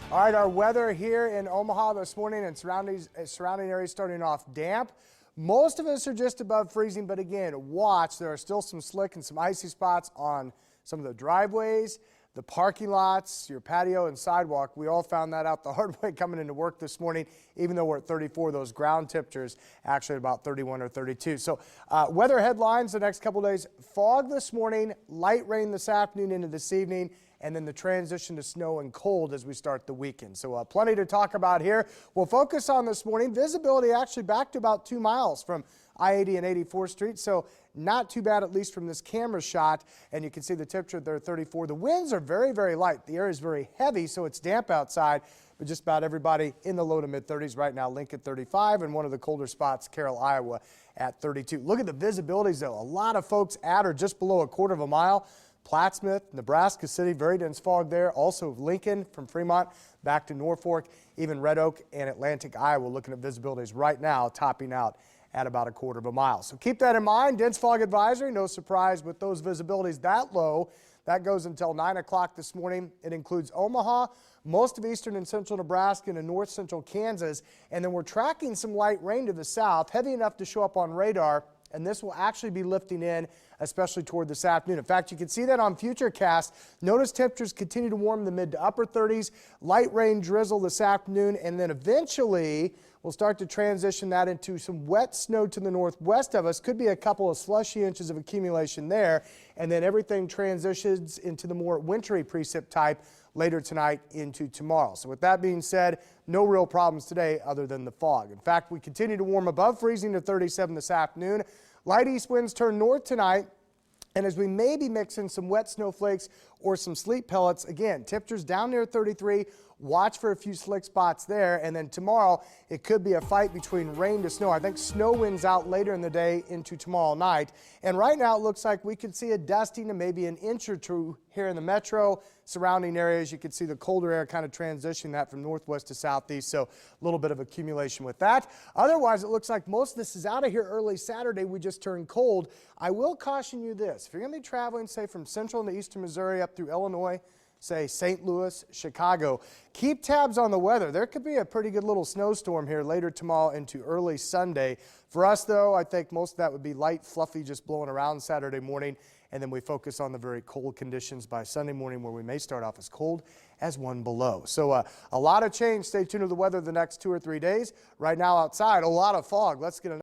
All right, our weather here in Omaha this morning and surrounding areas starting off damp. Most of us are just above freezing, but again, watch. There are still some slick and some icy spots on some of the driveways, the parking lots, your patio and sidewalk. We all found that out the hard way coming into work this morning, even though we're at 34, those ground temperatures actually at about 31 or 32. So weather headlines the next couple of days: fog this morning, light rain this afternoon into this evening, and then the transition to snow and cold as we start the weekend. So plenty to talk about here. We'll focus on this morning. Visibility actually back to about 2 miles from I-80 and 84th Street, so not too bad, at least from this camera shot. And you can see the temperature there, 34. The winds are very, very light. The air is very heavy, so it's damp outside, but just about everybody in the low to mid 30s right now. Lincoln 35, and one of the colder spots, Carroll, Iowa at 32. Look at the visibilities though. A lot of folks at or just below a quarter of a mile. Plattsmouth, Nebraska City, very dense fog there. Also Lincoln from Fremont back to Norfolk, even Red Oak and Atlantic, Iowa, looking at visibilities right now, topping out at about a quarter of a mile. So keep that in mind. Dense fog advisory, no surprise with those visibilities that low. That goes until 9 o'clock this morning. It includes Omaha, most of eastern and central Nebraska, and north central Kansas. And then we're tracking some light rain to the south, heavy enough to show up on radar. And this will actually be lifting in, especially toward this afternoon. In fact, you can see that on Futurecast. Notice temperatures continue to warm in the mid to upper 30s. Light rain drizzle this afternoon, and then eventually we'll start to transition that into some wet snow to the northwest of us. Could be a couple of slushy inches of accumulation there, and then everything transitions into the more wintry precip type later tonight into tomorrow. So with that being said, no real problems today other than the fog. In fact, we continue to warm above freezing to 37 this afternoon. Light east winds turn north tonight, and as we may be mixing some wet snowflakes or some sleet pellets, again, temperatures down near 33. Watch for a few slick spots there. And then tomorrow, it could be a fight between rain to snow. I think snow winds out later in the day into tomorrow night. And right now, it looks like we could see a dusting of maybe an inch or two here in the metro. Surrounding areas, you can see the colder air kind of transitioning that from northwest to southeast. So a little bit of accumulation with that. Otherwise, it looks like most of this is out of here early Saturday. We just turned cold. I will caution you this. If you're going to be traveling, say, from central into eastern Missouri up through Illinois, say St. Louis, Chicago, keep tabs on the weather. There could be a pretty good little snowstorm here later tomorrow into early Sunday. For us, though, I think most of that would be light, fluffy, just blowing around Saturday morning. And then we focus on the very cold conditions by Sunday morning, where we may start off as cold as 1 below. So a lot of change. Stay tuned to the weather the next 2 or 3 days. Right now outside, a lot of fog. Let's get